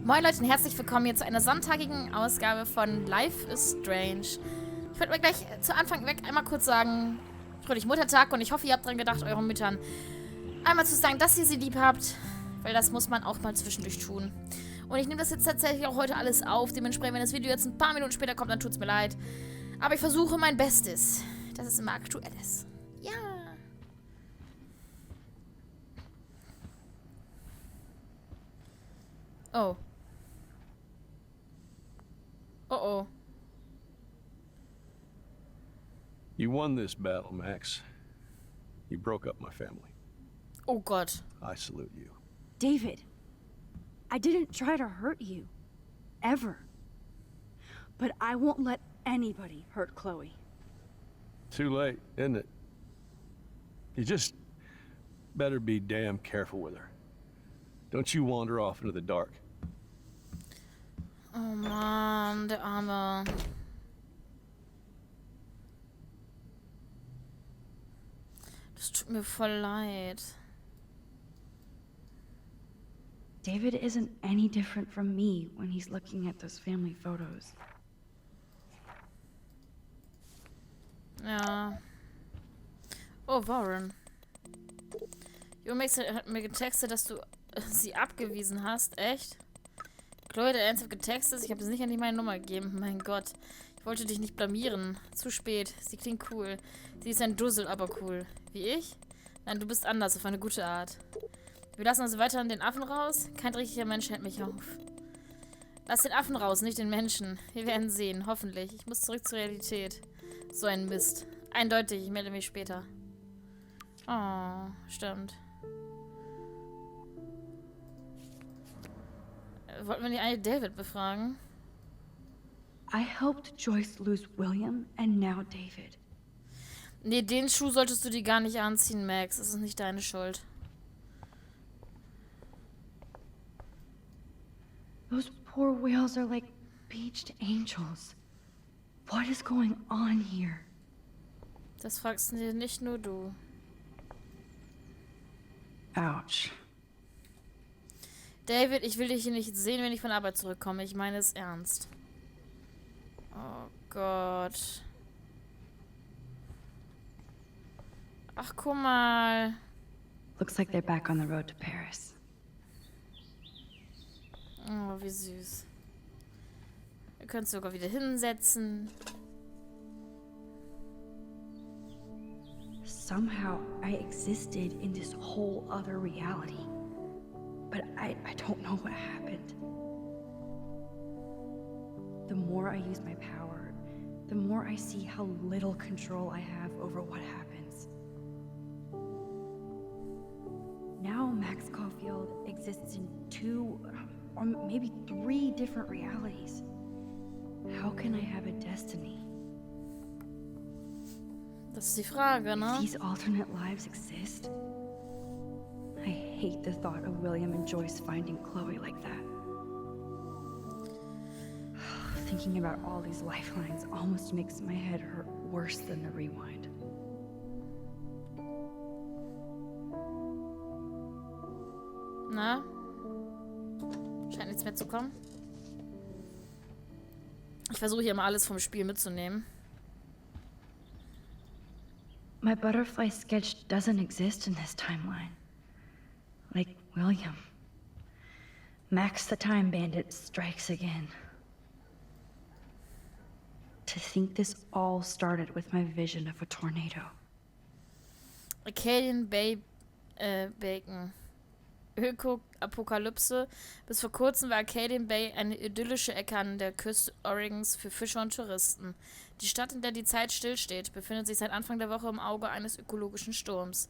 Moin Leute und herzlich willkommen hier zu einer sonntagigen Ausgabe von Life is Strange. Ich wollte mir gleich zu Anfang weg einmal kurz sagen, fröhlich Muttertag, und ich hoffe, ihr habt dran gedacht, euren Müttern einmal zu sagen, dass ihr sie lieb habt, weil das muss man auch mal zwischendurch tun. Und ich nehme das jetzt tatsächlich auch heute alles auf, dementsprechend, wenn das Video jetzt ein paar Minuten später kommt, dann tut es mir leid. Aber ich versuche mein Bestes, dass es immer aktuell ist. Ja. Oh. Oh oh. You won this battle, Max. You broke up my family. Oh Gott. I salute you. David, I didn't try to hurt you. Ever. But I won't let anybody hurt Chloe. Too late, isn't it? You just better be damn careful with her. Don't you wander off into the dark. Oh Mann, der Arme. Das tut mir voll leid. David isn't any different from me when he's looking at those family photos. Ja. Oh, Warren. Jomax hat mir getextet, dass du sie abgewiesen hast. Echt? Chloe hat ernsthaft getextet? Ich habe es nicht an die meine Nummer gegeben. Mein Gott. Ich wollte dich nicht blamieren. Zu spät. Sie klingt cool. Sie ist ein Dussel, aber cool. Wie ich? Nein, du bist anders, auf eine gute Art. Wir lassen also weiter den Affen raus. Kein richtiger Mensch hält mich auf. Lass den Affen raus, nicht den Menschen. Wir werden sehen, hoffentlich. Ich muss zurück zur Realität. So ein Mist. Eindeutig, ich melde mich später. Oh, stimmt. Wollten wir nicht eigentlich David befragen? I helped Joyce lose William and now David. Nee, den Schuh solltest du dir gar nicht anziehen, Max. Das ist nicht deine Schuld. Those poor whales are like beached angels. What is going on here? Das fragst dir nicht nur du. Ouch. David, ich will dich hier nicht sehen, wenn ich von Arbeit zurückkomme. Ich meine es ernst. Oh Gott. Ach, guck mal. Looks like they're back on the road to Paris. Oh, wie süß. Wir können es sogar wieder hinsetzen. Somehow I existed in this whole other reality. But I don't know what happened. The more I use my power, the more I see how little control I have over what happens. Now Max Caulfield exists in 2 or maybe 3 different realities. How can I have a destiny? Das ist die Frage, ne? If these alternate lives exist, I hate the thought of William and Joyce finding Chloe like that. Thinking about all these lifelines almost makes my head hurt worse than the rewind. Na? Scheint nichts mehr zu kommen. Ich versuche hier mal alles vom Spiel mitzunehmen. My butterfly sketch doesn't exist in this timeline. Like William. Max the Time Bandit strikes again. To think this all started with my vision of a tornado. Acadian Bay Bacon. Öko-Apokalypse. Bis vor kurzem war Acadian Bay eine idyllische Ecke an der Küste Oregons für Fischer und Touristen. Die Stadt, in der die Zeit stillsteht, befindet sich seit Anfang der Woche im Auge eines ökologischen Sturms.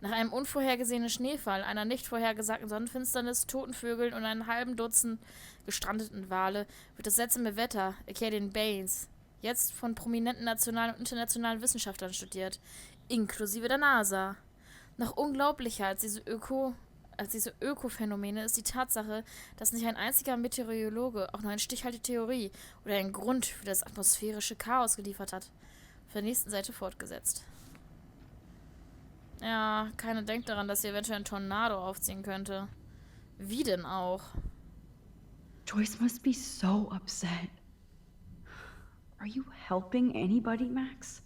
Nach einem unvorhergesehenen Schneefall, einer nicht vorhergesagten Sonnenfinsternis, toten Vögeln und einem halben Dutzend gestrandeten Wale wird das seltsame Wetter, Acadian Bays, jetzt von prominenten nationalen und internationalen Wissenschaftlern studiert, inklusive der NASA. Noch unglaublicher als diese Ökophänomene ist die Tatsache, dass nicht ein einziger Meteorologe auch nur eine stichhaltige Theorie oder einen Grund für das atmosphärische Chaos geliefert hat. Auf der nächsten Seite fortgesetzt. Ja, keiner denkt daran, dass hier eventuell ein Tornado aufziehen könnte. Wie denn auch? Joyce must be so upset. Are you helping anybody, Max?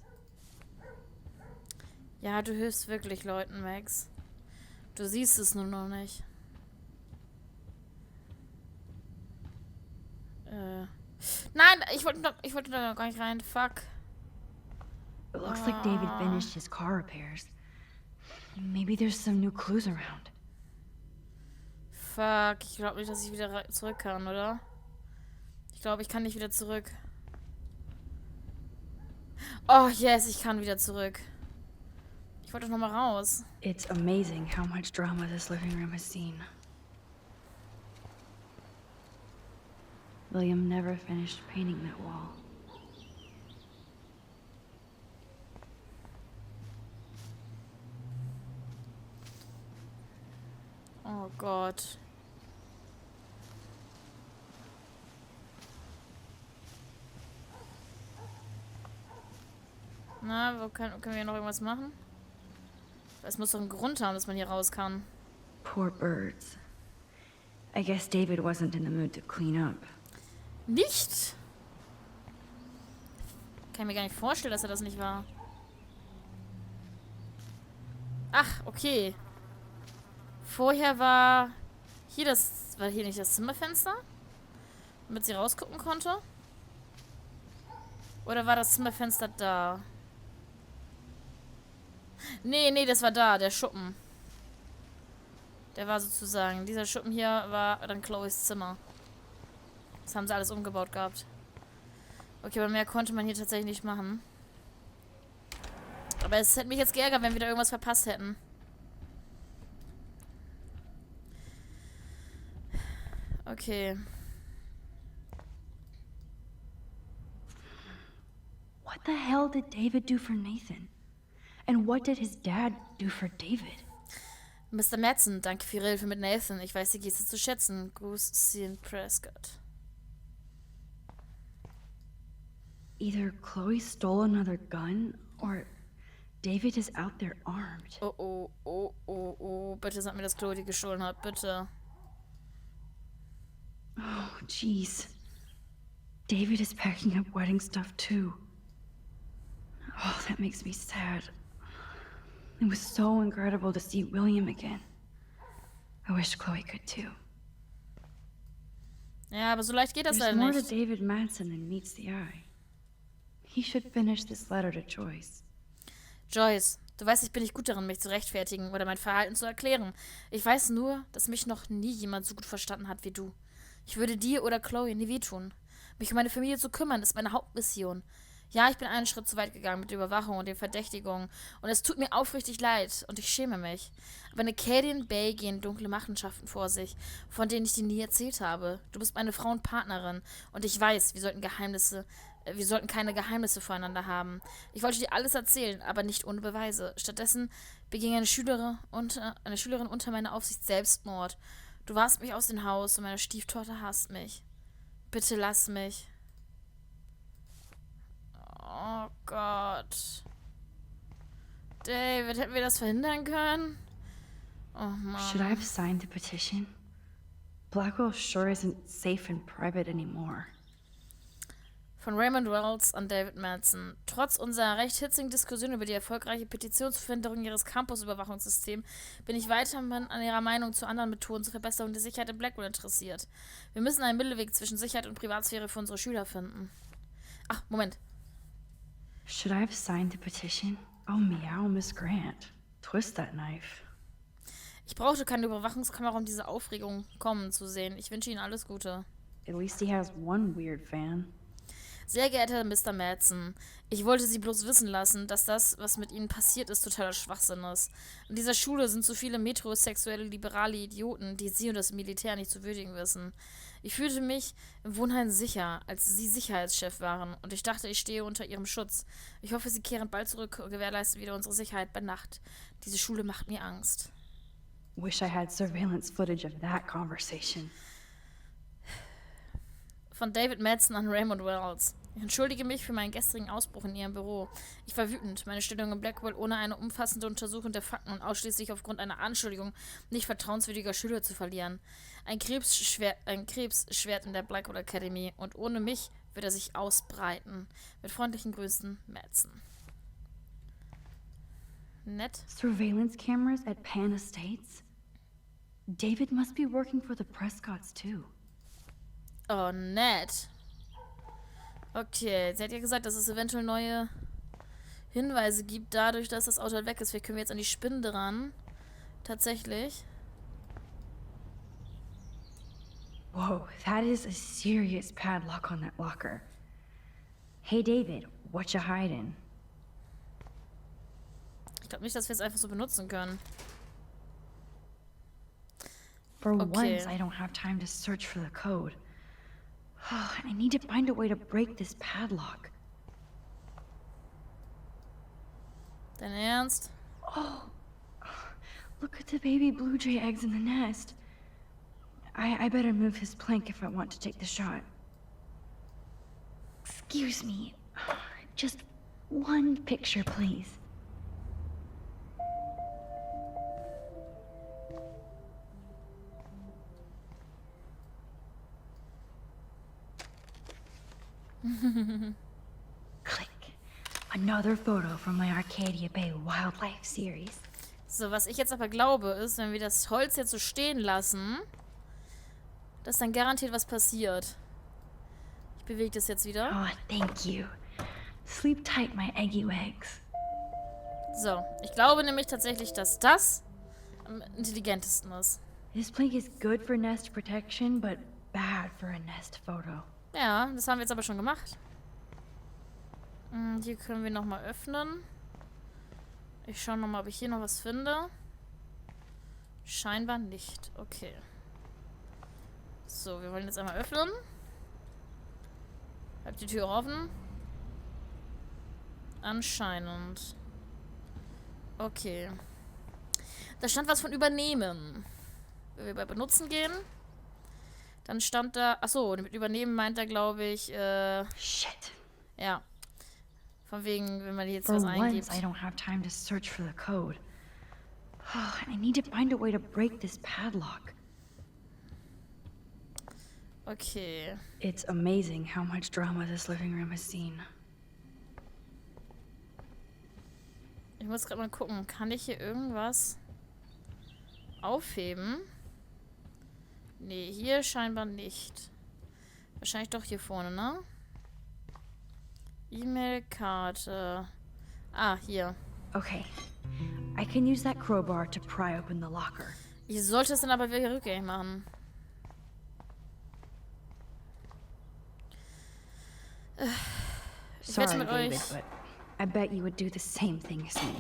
Ja, du hilfst wirklich Leuten, Max. Du siehst es nur noch nicht. Nein, ich wollte da noch gar nicht rein. Fuck. It looks like David finished his car repairs. Maybe there's some new clues around. Fuck, ich glaube nicht, dass ich wieder zurück kann, oder? Ich glaube, ich kann nicht wieder zurück. Oh, yes, ich kann wieder zurück. Ich wollte doch noch mal raus. It's amazing how much drama this living room has seen. William never finished painting that wall. Oh Gott. Na, können wir hier noch irgendwas machen? Es muss doch einen Grund haben, dass man hier raus kann. Poor birds. I guess David wasn't in the mood to clean up. Nicht? Kann ich mir gar nicht vorstellen, dass er das nicht war. Ach, okay. Vorher war hier nicht das Zimmerfenster? Damit sie rausgucken konnte? Oder war das Zimmerfenster da? Nee, das war da, der Schuppen. Der war sozusagen, dieser Schuppen hier war dann Chloes Zimmer. Das haben sie alles umgebaut gehabt. Okay, aber mehr konnte man hier tatsächlich nicht machen. Aber es hätte mich jetzt geärgert, wenn wir da irgendwas verpasst hätten. Okay. What the hell did David do for Nathan? And what did his dad do for David? Mr. Madsen, danke für Ihre Hilfe mit Nathan. Ich weiß die Geste zu schätzen. Gruß, Sean Prescott. Either Chloe stole another gun, or David is out there armed. Oh. Bitte sag mir, dass Chloe die gestohlen hat. Bitte. Oh, jeez. David is packing up wedding stuff, too. Oh, that makes me sad. It was so incredible to see William again. I wish Chloe could, too. Ja, aber so leicht geht das There's leider more to nicht. David Madsen than meets the eye. He should finish this letter to Joyce. Joyce, du weißt, ich bin nicht gut darin, mich zu rechtfertigen oder mein Verhalten zu erklären. Ich weiß nur, dass mich noch nie jemand so gut verstanden hat wie du. Ich würde dir oder Chloe nie wehtun. Mich um meine Familie zu kümmern, ist meine Hauptmission. Ja, ich bin einen Schritt zu weit gegangen mit der Überwachung und den Verdächtigungen. Und es tut mir aufrichtig leid und ich schäme mich. Aber in Acadian Bay gehen dunkle Machenschaften vor sich, von denen ich dir nie erzählt habe. Du bist meine Frau und Partnerin und ich weiß, wir sollten keine Geheimnisse voreinander haben. Ich wollte dir alles erzählen, aber nicht ohne Beweise. Stattdessen beging eine Schülerin unter meiner Aufsicht Selbstmord. Du warst mich aus dem Haus und meine Stieftochter hasst mich. Bitte lass mich. Oh Gott. David, hätten wir das verhindern können? Oh Mann. Should I have signed the petition? Blackwell sure isn't safe and private anymore. Von Raymond Wells an David Madsen. Trotz unserer recht hitzigen Diskussion über die erfolgreiche Petitionsverhinderung ihres Campus-Überwachungssystems bin ich weiterhin an ihrer Meinung zu anderen Methoden zur Verbesserung der Sicherheit in Blackwell interessiert. Wir müssen einen Mittelweg zwischen Sicherheit und Privatsphäre für unsere Schüler finden. Ach, Moment. Should I have signed the petition? Oh, meow, Miss Grant. Twist that knife. Ich brauchte keine Überwachungskamera, um diese Aufregung kommen zu sehen. Ich wünsche Ihnen alles Gute. At least he has one weird fan. Sehr geehrter Mr. Madsen, ich wollte Sie bloß wissen lassen, dass das, was mit Ihnen passiert ist, totaler Schwachsinn ist. In dieser Schule sind so viele metrosexuelle, liberale Idioten, die Sie und das Militär nicht zu würdigen wissen. Ich fühlte mich im Wohnheim sicher, als Sie Sicherheitschef waren, und ich dachte, ich stehe unter Ihrem Schutz. Ich hoffe, Sie kehren bald zurück und gewährleisten wieder unsere Sicherheit bei Nacht. Diese Schule macht mir Angst. Wish I had surveillance footage of that conversation. Von David Madsen an Raymond Wells. Ich entschuldige mich für meinen gestrigen Ausbruch in Ihrem Büro. Ich war wütend. Meine Stellung in Blackwell ohne eine umfassende Untersuchung der Fakten und ausschließlich aufgrund einer Anschuldigung nicht vertrauenswürdiger Schüler zu verlieren. Ein Krebsschwert in der Blackwell Academy und ohne mich wird er sich ausbreiten. Mit freundlichen Grüßen, Madsen. Nett. Surveillance cameras at Pan Estates? David must be working for the Prescotts too. Oh, nett. Okay, sie hat ja gesagt, dass es eventuell neue Hinweise gibt, dadurch, dass das Auto halt weg ist. Vielleicht können wir jetzt an die Spinde ran. Tatsächlich. Whoa, that is a serious padlock on that locker. Hey David, what you hiding? Ich glaube nicht, dass wir es einfach so benutzen können. For Okay. once, I don't have time to search for the code. I need to find a way to break this padlock. Dein Ernst? Oh, look at the baby blue jay eggs in the nest. I better move his plank if I want to take the shot. Excuse me. Just one picture, please. Click. Another photo from my Arcadia Bay Wildlife Series. So, was ich jetzt aber glaube, ist, wenn wir das Holz jetzt so stehen lassen, dass dann garantiert was passiert. Ich bewege das jetzt wieder. Oh, thank you. Sleep tight, my eggy legs. So, ich glaube nämlich tatsächlich, dass das am intelligentesten ist. This plank is good for nest protection, but bad for a nest photo. Ja, das haben wir jetzt aber schon gemacht. Hier können wir nochmal öffnen. Ich schaue nochmal, ob ich hier noch was finde. Scheinbar nicht. Okay. So, wir wollen jetzt einmal öffnen. Bleibt die Tür offen? Anscheinend. Okay. Da stand was von übernehmen. Wenn wir bei benutzen gehen, dann stand da... Achso, mit übernehmen meint er, glaube ich, Shit. ja. Von wegen, wenn man jetzt For was once, eingibt. I don't have time to search for the code. I need to find a way to break this padlock. Okay. It's amazing how much drama this living room has seen. Ich muss gerade mal gucken, kann ich hier irgendwas aufheben? Nee, hier scheinbar nicht. Wahrscheinlich doch hier vorne, ne? E-Mail-Karte. Ah, hier. Okay. I can use that crowbar to pry open the locker. Ich sollte es dann aber wieder rückgängig machen. Ich wette Sorry, mit David, euch. but I bet you would do the same thing as me.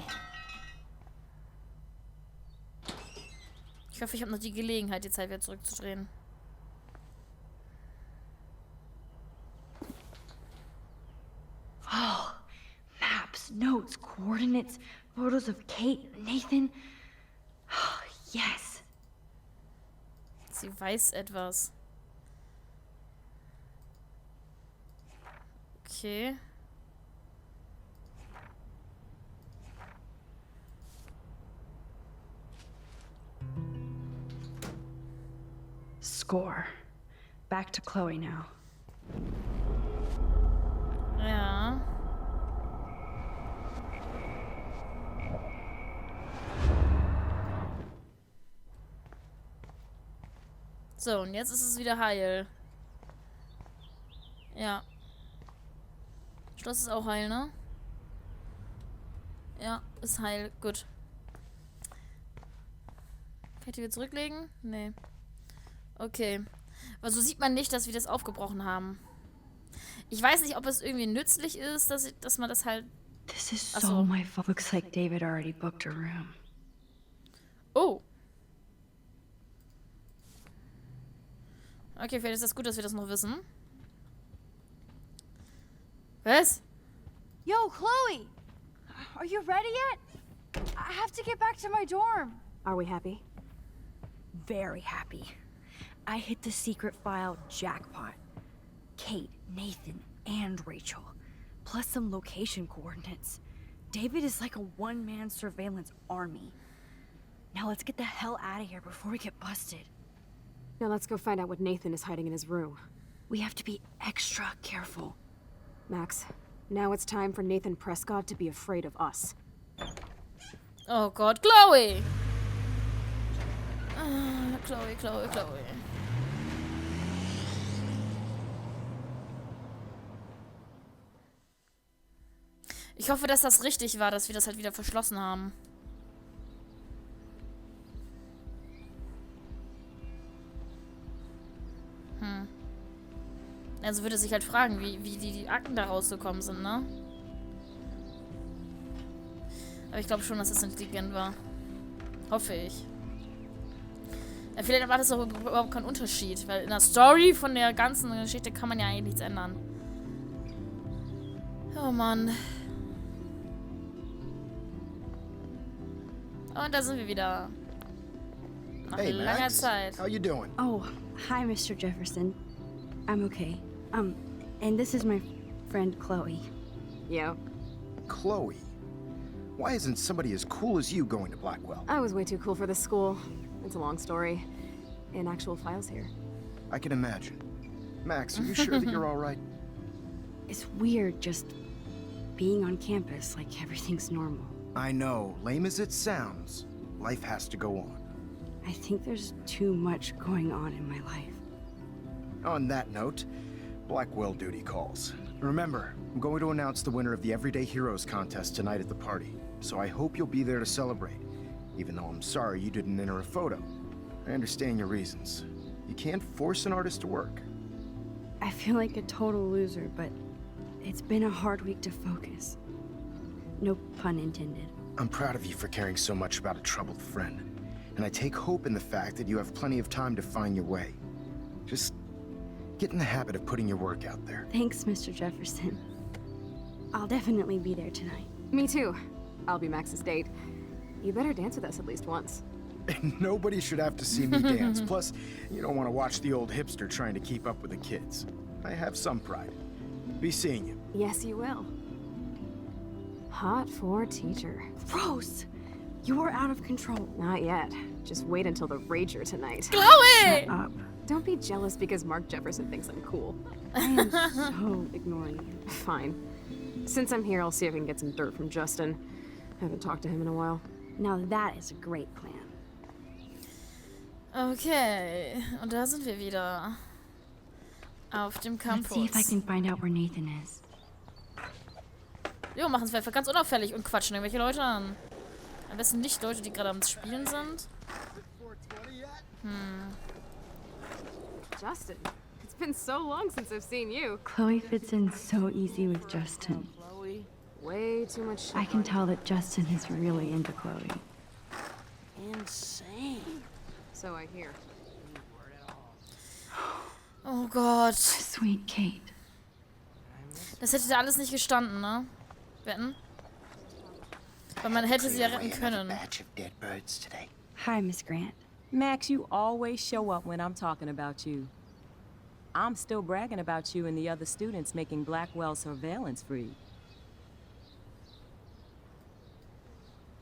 Ich hoffe, ich habe noch die Gelegenheit, die Zeit wieder zurückzudrehen. Oh, maps, notes, coordinates, photos of Kate, Nathan. Oh, yes. Sie weiß etwas. Okay. Score. Back to Chloe now. Ja. So, und jetzt ist es wieder heil. Ja. Schloss ist auch heil, ne? Ja, ist heil. Gut. Kann ich die wieder zurücklegen? Nee. Okay. Aber so sieht man nicht, dass wir das aufgebrochen haben. Ich weiß nicht, ob es irgendwie nützlich ist, dass man das halt... This is Ach so so. my fault. Looks like David already booked a room. Oh. Okay, vielleicht ist das gut, dass wir das noch wissen. Was? Yo, Chloe! Are you ready yet? I have to get back to my dorm. Are we happy? Very happy. I hit the secret file jackpot. Kate, Nathan, and Rachel, plus some location coordinates. David is like a one-man surveillance army. Now let's get the hell out of here before we get busted. Now let's go find out what Nathan is hiding in his room. We have to be extra careful. Max, now it's time for Nathan Prescott to be afraid of us. Oh Gott, Chloe! Ah, Chloe. Ich hoffe, dass das richtig war, dass wir das halt wieder verschlossen haben. Also würde sich halt fragen, wie die Akten da rausgekommen sind, ne? Aber ich glaube schon, dass das intelligent war. Hoffe ich. Ja, vielleicht war das auch überhaupt kein Unterschied, weil in der Story von der ganzen Geschichte kann man ja eigentlich nichts ändern. Oh Mann. Und da sind wir wieder. Nach langer Max. Zeit. How you doing? Oh, hi, Mr. Jefferson. I'm okay. And this is my friend Chloe. Yeah, Chloe. Why isn't somebody as cool as you going to Blackwell? I was way too cool for this school. It's a long story. And actual files here. I can imagine. Max, are you sure that you're all right? It's weird just being on campus like everything's normal. I know, lame as it sounds, life has to go on. I think there's too much going on in my life. On that note, Blackwell duty calls. Remember, I'm going to announce the winner of the Everyday Heroes contest tonight at the party, so I hope you'll be there to celebrate, even though I'm sorry you didn't enter a photo. I understand your reasons. You can't force an artist to work. I feel like a total loser, but it's been a hard week to focus. No pun intended. I'm proud of you for caring so much about a troubled friend, and I take hope in the fact that you have plenty of time to find your way. Just get in the habit of putting your work out there. Thanks, Mr. Jefferson. I'll definitely be there tonight. Me too. I'll be Max's date. You better dance with us at least once. And nobody should have to see me dance. Plus, you don't want to watch the old hipster trying to keep up with the kids. I have some pride. Be seeing you. Yes, you will. Hot for teacher. Gross! You are out of control. Not yet. Just wait until the rager tonight. Chloe! Shut up. Don't be jealous because Mark Jefferson thinks I'm cool. I am so ignoring you. Fine. Since I'm here, I'll see if I can get some dirt from Justin. Haven't talked to him in a while. Now that is a great plan. Okay, und da sind wir wieder. Auf dem Let's Campus. see if I can find out where Nathan is. Jo, machen es einfach ganz unauffällig und quatschen irgendwelche Leute an. Am besten nicht Leute, die gerade am Spielen sind. Justin, it's been so long since I've seen you. Chloe fits in so easy with Justin. Way too much shit. I can tell that Justin is really into Chloe. Insane. So I hear. Oh Gott. Sweet Kate. Das hätte da alles nicht gestanden, ne? Wetten? Weil man hätte sie ja retten können. Hi, Miss Grant. Max, you always show up when I'm talking about you. I'm still bragging about you and the other students making Blackwell surveillance free.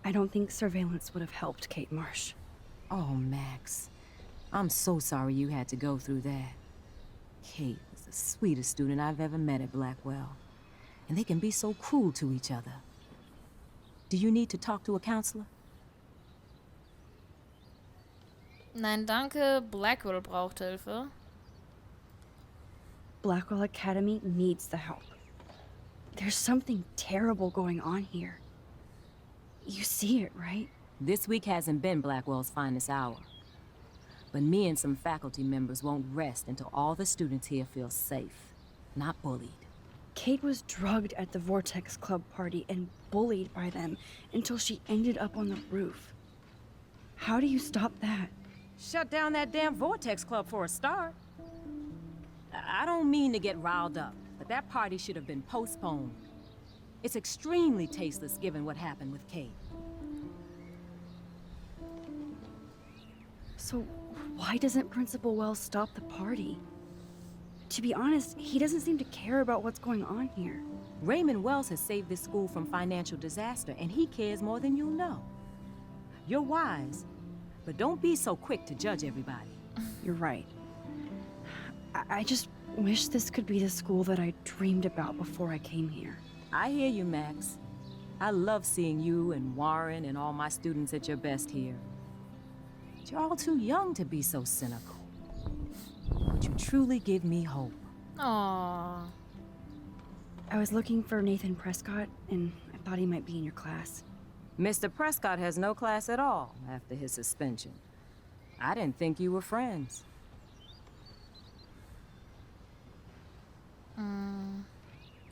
I don't think surveillance would have helped Kate Marsh. Oh, Max. I'm so sorry you had to go through that. Kate was the sweetest student I've ever met at Blackwell. And they can be so cruel to each other. Do you need to talk to a counselor? Nein, danke. Blackwell braucht Hilfe. Blackwell Academy needs the help. There's something terrible going on here. You see it, right? This week hasn't been Blackwell's finest hour. But me and some faculty members won't rest until all the students here feel safe, not bullied. Kate was drugged at the Vortex Club party and bullied by them until she ended up on the roof. How do you stop that? Shut down that damn Vortex Club for a start. I don't mean to get riled up, but that party should have been postponed. It's extremely tasteless given what happened with Kate. So why doesn't Principal Wells stop the party? To be honest, he doesn't seem to care about what's going on here. Raymond Wells has saved this school from financial disaster, and he cares more than you'll know. You're wise, but don't be so quick to judge everybody. You're right. I just wish this could be the school that I dreamed about before I came here. I hear you, Max. I love seeing you and Warren and all my students at your best here. But you're all too young to be so cynical. But you truly give me hope. Aww. I was looking for Nathan Prescott, and I thought he might be in your class. Mr. Prescott has no class at all after his suspension. I didn't think you were friends.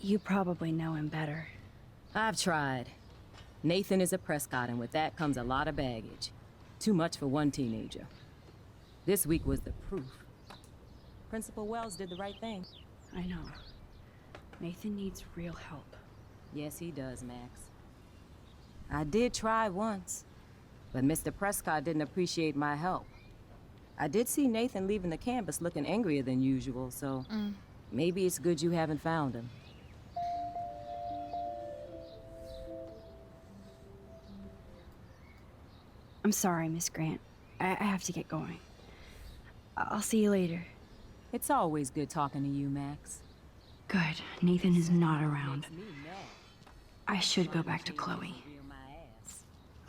You probably know him better. I've tried. Nathan is a Prescott, and with that comes a lot of baggage. Too much for one teenager. This week was the proof. Principal Wells did the right thing. I know. Nathan needs real help. Yes, he does, Max. I did try once, but Mr. Prescott didn't appreciate my help. I did see Nathan leaving the campus looking angrier than usual, so maybe it's good you haven't found him. I'm sorry, Miss Grant. I have to get going. I'll see you later. It's always good talking to you, Max. Good. Nathan is not around. Makes me mad. I should go back to Chloe.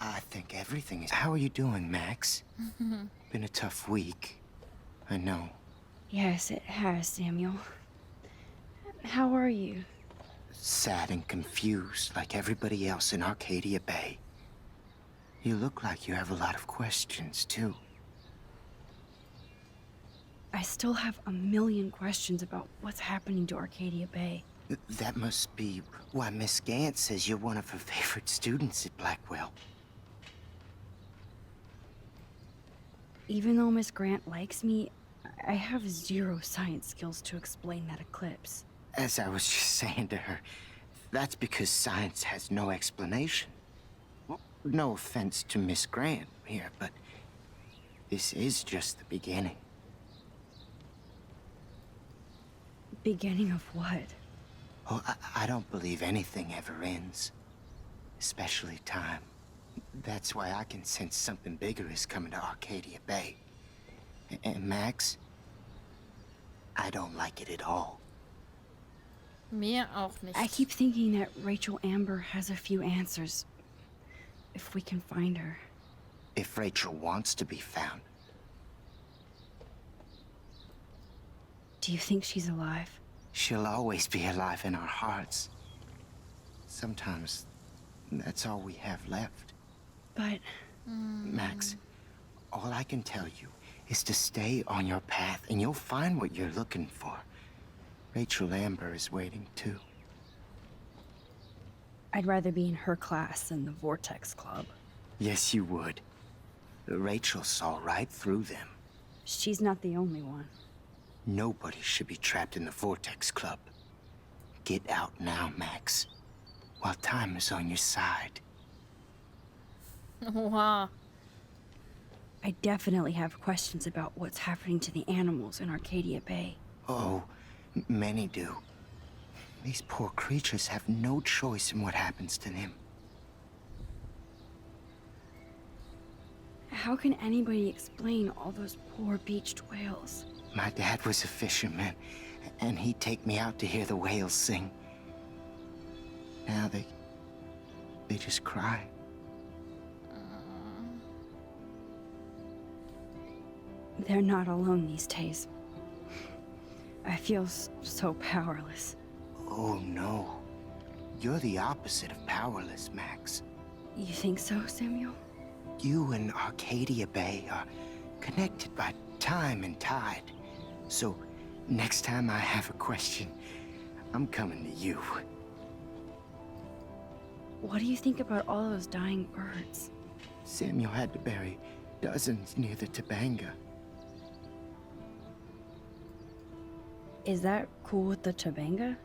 I think everything is... How are you doing, Max? Been a tough week. I know. Yes, it has, Samuel. How are you? Sad and confused like everybody else in Arcadia Bay. You look like you have a lot of questions, too. I still have a million questions about what's happening to Arcadia Bay. That must be why Miss Gant says you're one of her favorite students at Blackwell. Even though Miss Grant likes me, I have zero science skills to explain that eclipse. As I was just saying to her, that's because science has no explanation. Well, no offense to Miss Grant here, but this is just the beginning. Beginning of what? Oh, I don't believe anything ever ends. Especially time. That's why I can sense something bigger is coming to Arcadia Bay. And Max, I don't like it at all. Mir auch nicht. I keep thinking that Rachel Amber has a few answers. If we can find her. If Rachel wants to be found. Do you think she's alive? She'll always be alive in our hearts. Sometimes that's all we have left. But... Max, all I can tell you is to stay on your path and you'll find what you're looking for. Rachel Amber is waiting too. I'd rather be in her class than the Vortex Club. Yes, you would. Rachel saw right through them. She's not the only one. Nobody should be trapped in the Vortex Club. Get out now, Max, while time is on your side. Oha. I definitely have questions about what's happening to the animals in Arcadia Bay. Oh, many do. These poor creatures have no choice in what happens to them. How can anybody explain all those poor beached whales? My dad was a fisherman, and he'd take me out to hear the whales sing. Now they just cry. They're not alone these days. I feel so powerless. Oh no. You're the opposite of powerless, Max. You think so, Samuel? You and Arcadia Bay are connected by time and tide. So, next time I have a question, I'm coming to you. What do you think about all those dying birds? Samuel had to bury dozens near the Tobanga. Is that cool with the Tobanga?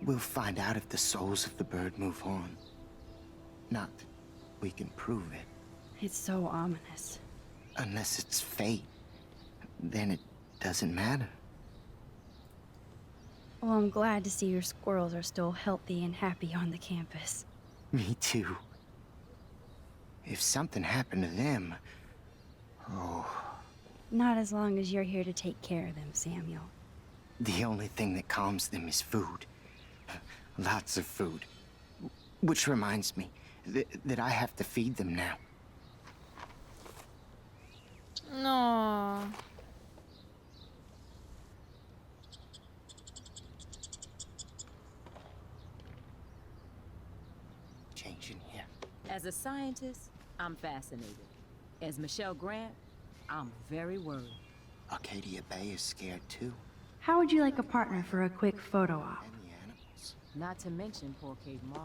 We'll find out if the souls of the bird move on. Not that we can prove it. It's so ominous. Unless it's fate, then it doesn't matter. Well, I'm glad to see your squirrels are still healthy and happy on the campus. Me too. If something happened to them... Oh, Not as long as you're here to take care of them, Samuel. the only thing that calms them is food. Lots of food. Which reminds me that I have to feed them now. No. Changing here. As a scientist, I'm fascinated. As Michelle Grant, I'm very worried. Arcadia Bay is scared too. How would you like a partner for a quick photo op? And the animals. Not to mention poor Kate Marsh.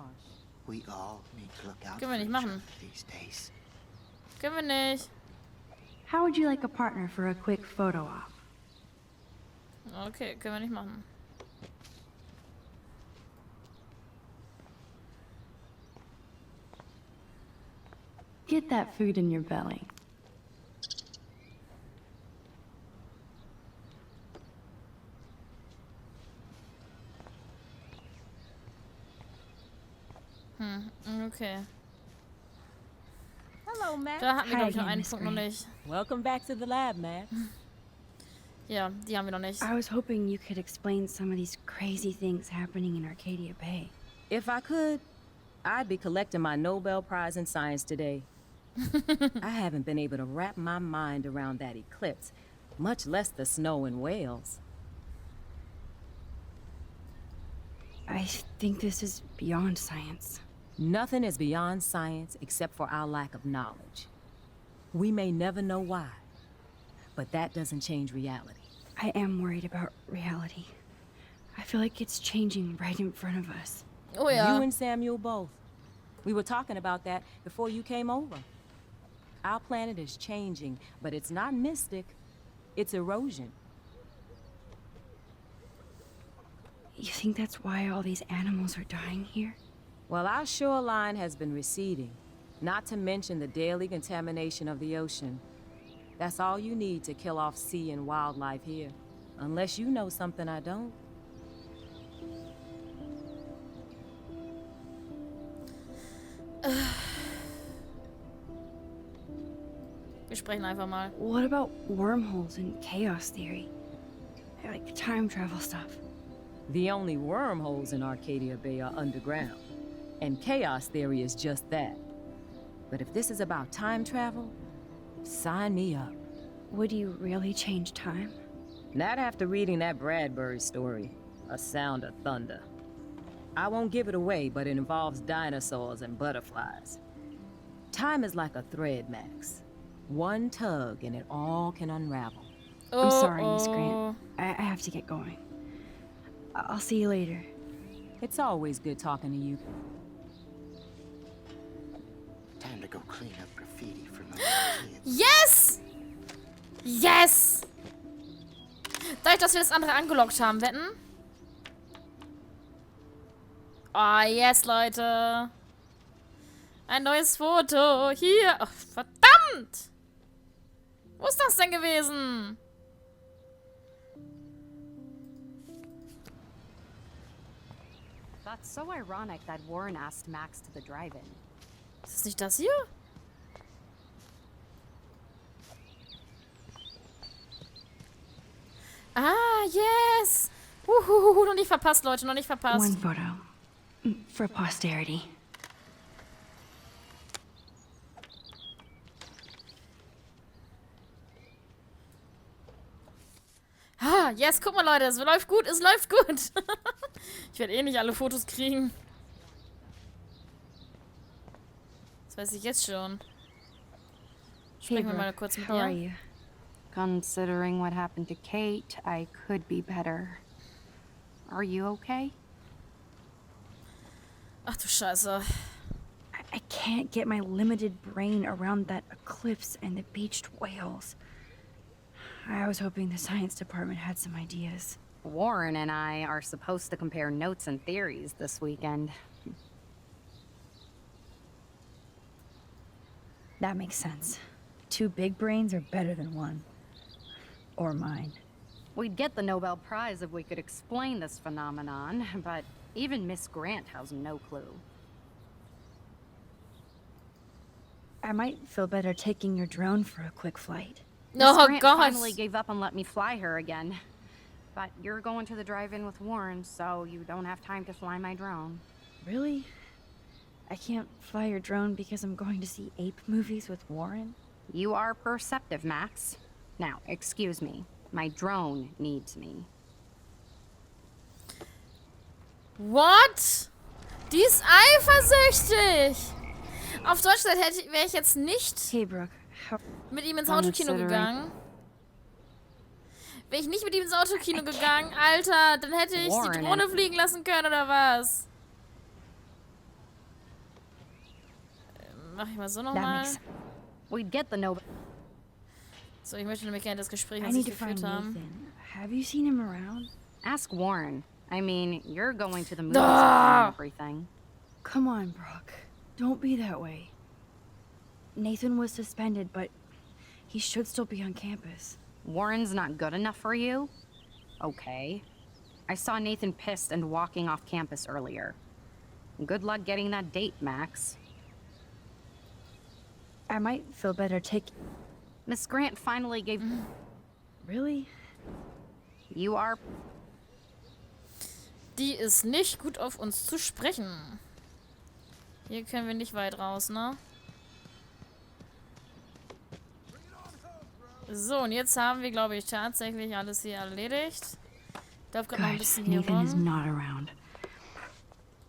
We all need to look out Können wir for nicht each machen. other these days. Können wir nicht. How would you like a partner for a quick photo op? Okay, können wir nicht machen. Get that food in your belly. Okay. Hello, Max. Da hatten wir, glaube ich, noch Hi again, einen Miss Punkt noch Grant. nicht. Welcome back to the lab, Max. Ja, die haben wir noch nicht. I was hoping you could explain some of these crazy things happening in Arcadia Bay. If I could, I'd be collecting my Nobel Prize in Science today. I haven't been able to wrap my mind around that eclipse, much less the snow in Wales. I think this is beyond science. Nothing is beyond science except for our lack of knowledge. We may never know why, but that doesn't change reality. I am worried about reality. I feel like it's changing right in front of us. Oh ja. You and Samuel both. We were talking about that before you came over. Our planet is changing, but it's not mystic. It's erosion. You think that's why all these animals are dying here? Well, our shoreline has been receding, not to mention the daily contamination of the ocean. That's all you need to kill off sea and wildlife here. Unless you know something I don't. Wir sprechen einfach mal. What about wormholes and chaos theory? Like time travel stuff. The only wormholes in Arcadia Bay are underground. And chaos theory is just that. But if this is about time travel, sign me up. Would you really change time? Not after reading that Bradbury story, A Sound of Thunder. I won't give it away, but it involves dinosaurs and butterflies. Time is like a thread, Max. One tug and it all can unravel. I'm sorry, Miss Grant. I have to get going. I'll see you later. It's always good talking to you. Time to go clean up graffiti from the kids. Yes! Yes! Dadurch, dass wir das andere angelockt haben, wetten? Ah, yes, Leute. Ein neues Foto. Hier. Ach, verdammt! Wo ist das denn gewesen? That's so ironic that Warren asked Max to the drive-in. Ist das nicht das hier? Ah, yes! Noch nicht verpasst, Leute, noch nicht verpasst. One photo. For posterity. Ah, yes, guck mal, Leute, es läuft gut, es läuft gut. Ich werde eh nicht alle Fotos kriegen. Das weiß ich jetzt schon. Sprechen wir mal kurz mit how are ihr. you? Considering what happened to Kate, I could be better. Are you okay? Ach du Scheiße. I can't get my limited brain around that eclipse and the beached whales. I was hoping the science department had some ideas. Warren and I are supposed to compare notes and theories this weekend. That makes sense. Two big brains are better than one. Or mine. We'd get the Nobel Prize if we could explain this phenomenon, but even Miss Grant has no clue. I might feel better taking your drone for a quick flight. Miss Oh Grant Gott. finally gave up and let me fly her again. But you're going to the drive-in with Warren, so you don't have time to fly my drone. Really? I can't fly your drone because I'm going to see ape movies with Warren? You are perceptive, Max. Now, excuse me. My drone needs me. What? Die ist eifersüchtig. Auf Deutsch gesagt wäre ich jetzt nicht Hey, Brooke. mit ihm ins Autokino gegangen. Wäre ich nicht mit ihm ins Autokino gegangen, Alter, dann hätte ich die Drohne fliegen lassen können, oder was? Mach ich mal so nochmal. We'd get the Nobel. So, ich möchte nämlich gerne das Gespräch, I was need ich to find geführt haben. Nathan. Have you seen him around? Ask Warren. I mean, you're going to the movies Ah! and everything. Come on, Brooke. Don't be that way. Nathan was suspended, but he should still be on campus. Warren's not good enough for you? Okay. I saw Nathan pissed and walking off campus earlier. Good luck getting that date, Max. I might feel better taking... Miss Grant finally gave... Really? You are... Die ist nicht gut auf uns zu sprechen. Hier können wir nicht weit raus, ne? So, und jetzt haben wir, glaube ich, tatsächlich alles hier erledigt. Ich darf gerade noch ein bisschen hier Nathan is rum. not around.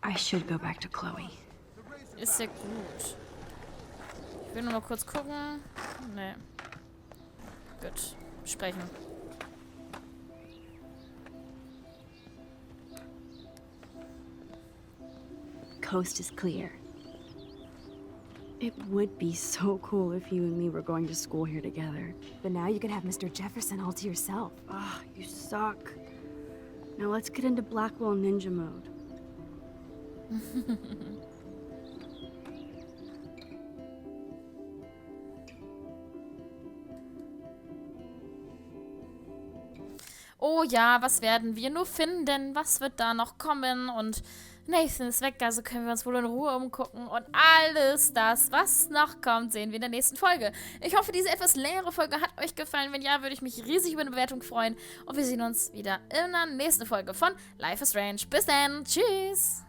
I should go back to Chloe. Ist ja gut. Ich will nur mal kurz gucken. Nee. Gut. Sprechen. Coast is clear. It would be so cool if you and me were going to school here together. But now you can have Mr. Jefferson all to yourself. Ah, you suck. Now let's get into Blackwell Ninja mode. Oh ja, was werden wir nur finden? Was wird da noch kommen? Und Nathan ist weg, also können wir uns wohl in Ruhe umgucken. Und alles das, was noch kommt, sehen wir in der nächsten Folge. Ich hoffe, diese etwas längere Folge hat euch gefallen. Wenn ja, würde ich mich riesig über eine Bewertung freuen. Und wir sehen uns wieder in der nächsten Folge von Life is Strange. Bis dann. Tschüss.